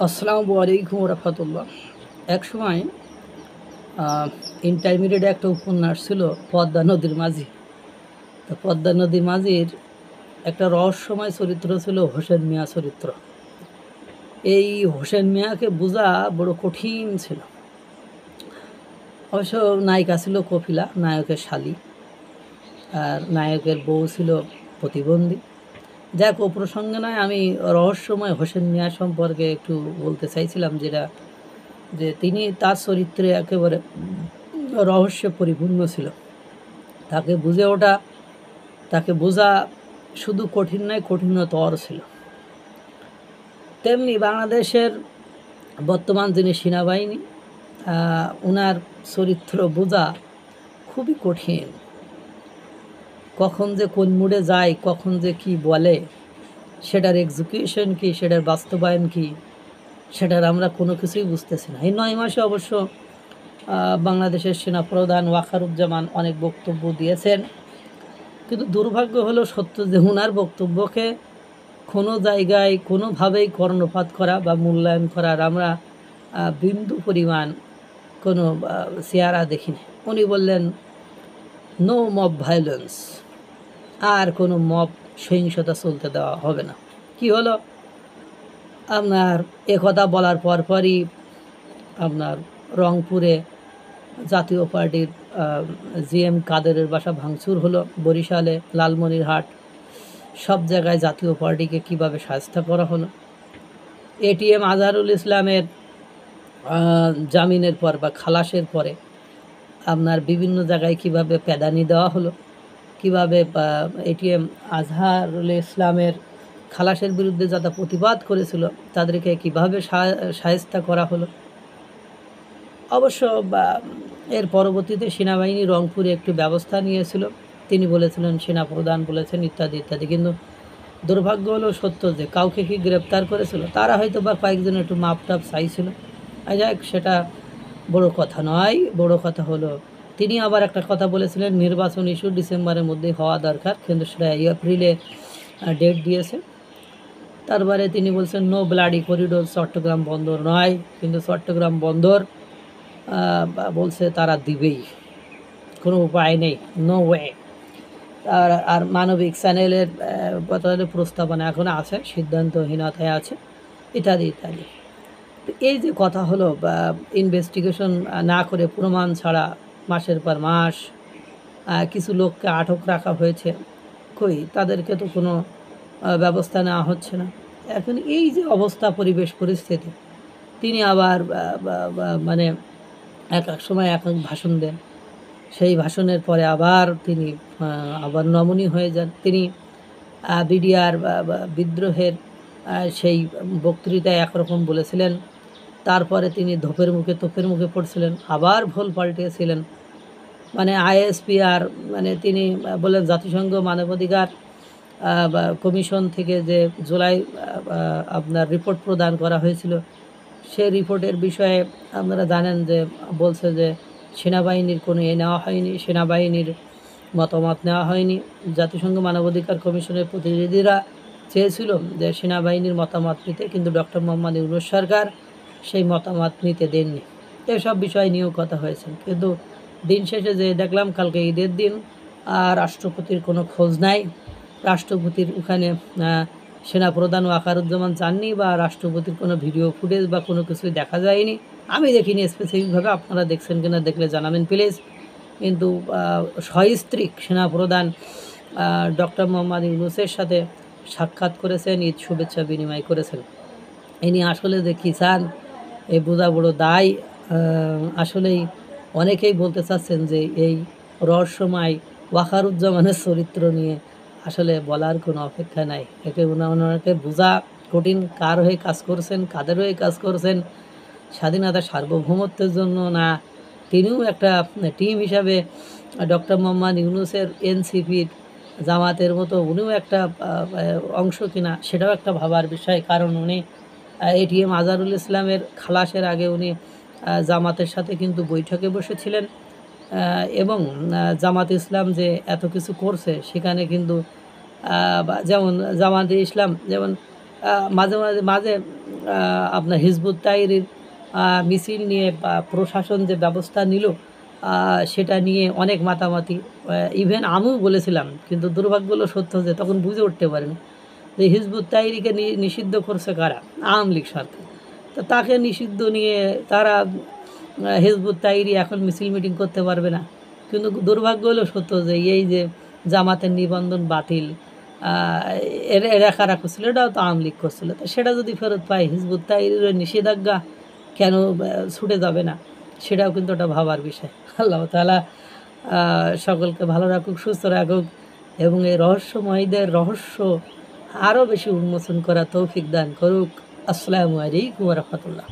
আসসালামু আলাইকুম রহমতুল্লাহ। এক সময় ইন্টারমিডিয়েটে একটা উপন্যাস ছিল পদ্মা নদীর মাঝি। তো পদ্মা নদীর মাঝির একটা রহস্যময় চরিত্র ছিল হোসেন মিয়া চরিত্র। এই হোসেন মিয়াকে বোঝা বড় কঠিন ছিল। অবশ্য নায়িকা ছিল কপিলা, নায়কের শালী, আর নায়কের বউ ছিল প্রতিবন্ধী। যাক, ও প্রসঙ্গে নয়, আমি রহস্যময় হোসেন মিয়া সম্পর্কে একটু বলতে চাইছিলাম, যে তিনি তার চরিত্রে একেবারে রহস্যে পরিপূর্ণ ছিল। তাকে বোঝা শুধু কঠিন নয়, কঠিনতর ছিল। তেমনি বাংলাদেশের বর্তমান যিনি সেনাবাহিনী, ওনার চরিত্র বোঝা খুবই কঠিন। কখন যে কোন মুডে যায়, কখন যে কি বলে, সেটার এক্সিকিউশন কি, সেটার বাস্তবায়ন কি, সেটার আমরা কোনো কিছুই বুঝতেছি না। এই 9 মাসে অবশ্য বাংলাদেশের সেনাপ্রধান ওয়াকারুজ্জামান অনেক বক্তব্য দিয়েছেন, কিন্তু দুর্ভাগ্য হলো সত্য যে ওনার বক্তব্যকে কোনো জায়গায় কোনোভাবেই কর্ণপাত করা বা মূল্যায়ন করার আমরা বিন্দু পরিমাণ কোনো চেহারা দেখিনি। উনি বললেন নো মব ভায়োলেন্স, আর কোনো মব সহিংসতা চলতে দেওয়া হবে না। কি হলো, আপনার একথা বলার পরপরই আপনার রংপুরে জাতীয় পার্টির জিএম কাদেরের বাসা ভাঙচুর হলো, বরিশালে লালমনিরহাট, সব জায়গায় জাতীয় পার্টিকে কিভাবে শায়েস্তা করা হলো। এটিএম আজহারুল ইসলামের জামিনের পর বা খালাসের পরে আপনার বিভিন্ন জায়গায় কিভাবে প্যাদানি দেওয়া হলো, কিভাবে এটিএম আজহারুল ইসলামের খালাসের বিরুদ্ধে যারা প্রতিবাদ করেছিল তাদেরকে কিভাবে শায়েস্তা করা হলো। অবশ্য এর পরবর্তীতে সেনাবাহিনী রংপুরে একটু ব্যবস্থা নিয়েছিল, তিনি বলেছিলেন, সেনাপ্রধান বলেছেন, ইত্যাদি ইত্যাদি। কিন্তু দুর্ভাগ্য হলো সত্য যে কাউকে কি গ্রেপ্তার করেছিল, তারা হয়তো বা কয়েকজন একটু মাপটাপ চাইছিল। যাক, সেটা বড় কথা নয়। বড় কথা হলো তিনি আবার একটা কথা বলেছিলেন, নির্বাচন ইস্যু ডিসেম্বরের মধ্যে হওয়া দরকার, কিন্তু সেটা এপ্রিলে ডেট দিয়েছে। তারপরে তিনি বলছেন নো ব্লাডি করিডোর, চট্টগ্রাম বন্দর নয়, কিন্তু চট্টগ্রাম বন্দর বলছে তারা দিবেই, কোনো উপায় নেই, নো ওয়ে। আর মানবিক চ্যানেলের প্রস্তাবনা এখন আছে, সিদ্ধান্তহীনতায় আছে, ইত্যাদি ইত্যাদি। এই যে কথা হলো, ইনভেস্টিগেশন না করে প্রমাণ ছাড়া মাসের পর মাস কিছু লোককে আটক রাখা হয়েছে, কই তাদেরকে তো কোনো ব্যবস্থা নেওয়া হচ্ছে না। এখন এই যে অবস্থা, পরিবেশ পরিস্থিতি, তিনি আবার মানে এক এক সময় এক এক ভাষণ দেন, সেই ভাষণের পরে আবার তিনি আবার নমনীয় হয়ে যান। তিনি বিডিআর বিদ্রোহের সেই বক্তৃতায় একরকম বলেছিলেন, তারপরে তিনি তোপের মুখে পড়ছিলেন, আবার ভুল পাল্টিয়েছিলেন। মানে আইএসপিআর, মানে তিনি বলেন জাতিসংঘ মানবাধিকার কমিশন থেকে যে জুলাই আপনার রিপোর্ট প্রদান করা হয়েছিল, সেই রিপোর্টের বিষয়ে আপনারা জানেন যে বলছে যে সেনাবাহিনীর কোনো নেওয়া হয়নি, সেনাবাহিনীর মতামত নেওয়া হয়নি। জাতিসংঘ মানবাধিকার কমিশনের প্রতিনিধিরা চেয়েছিল যে সেনাবাহিনীর মতামত নিতে, কিন্তু ডক্টর মোহাম্মদ ইউনূস সরকার সেই মতামত নিতে দেননি। এসব বিষয় নিয়েও কথা হয়েছে, কিন্তু দিন শেষে যে দেখলাম কালকে ঈদের দিন, আর রাষ্ট্রপতির কোনো খোঁজ নাই। রাষ্ট্রপতির ওখানে সেনাপ্রধান ওয়াকারুজ্জামান যাননি, বা রাষ্ট্রপতির কোনো ভিডিও ফুটেজ বা কোনো কিছুই দেখা যায়নি। আমি দেখিনি স্পেসিফিকভাবে, আপনারা দেখছেন কিনা দেখলে জানাবেন প্লিজ। কিন্তু সস্ত্রীক সেনাপ্রধান ডক্টর মোহাম্মদ ইউনূসের সাথে সাক্ষাৎ করেছেন, ঈদ শুভেচ্ছা বিনিময় করেছেন। ইনি আসলে যে কী চান, এই বোঝা বড় দায়। আসলেই অনেকেই বলতে চাচ্ছেন যে এই রহস্যময় ওয়াকারুজ্জামানের চরিত্র নিয়ে আসলে বলার কোনো অপেক্ষা নাই। একে ওনাকে বোঝা কঠিন, কার হয়ে কাজ করছেন, কাদের হয়ে কাজ করছেন, স্বাধীনতা সার্বভৌমত্বের জন্য না তিনিও একটা টিম হিসাবে ডক্টর মোহাম্মদ ইউনূসের এনসিপির জামাতের মতো উনিও একটা অংশ কিনা, সেটাও একটা ভাবার বিষয়। কারণ উনি এটিএম আজহারুল ইসলামের খালাসের আগে উনি জামাতের সাথে কিন্তু বৈঠকে বসেছিলেন, এবং জামাত ইসলাম যে এত কিছু করছে সেখানে কিন্তু যেমন জামাতে ইসলাম যেমন মাঝে মাঝে আপনার হিজবুত তাহরীর মিছিল নিয়ে প্রশাসন যে ব্যবস্থা নিল সেটা নিয়ে অনেক মাতামাতি, ইভেন আমিও বলেছিলাম, কিন্তু দুর্ভাগ্য হলো সত্য যে তখন বুঝে উঠতে পারিনি যে হিজবুত তাহরীরকে নিষিদ্ধ করছে কারা, আওয়ামী লীগ সরকার। তো তাকে নিষিদ্ধ নিয়ে তারা হিজবুত তাহরীর এখন মিছিল মিটিং করতে পারবে না। কিন্তু দুর্ভাগ্য হলো সত্য যে এই যে জামাতের নিবন্ধন বাতিল, এরা কারা করছিল, এটাও তো আওয়ামী লীগ করছিল। তো সেটা যদি ফেরত পায়, হিজবুত তাহরীরের নিষেধাজ্ঞা কেন ছুটে যাবে না, সেটাও কিন্তু একটা ভাবার বিষয়। আল্লাহ তাআলা সকলকে ভালো রাখুক, সুস্থ রাখুক এবং এই রহস্যময়ীদের রহস্য আরও বেশি উন্মোচন করা তৌফিক দান করুক। আসসালামু আলাইকুম ওয়া রাহমাতুল্লাহ।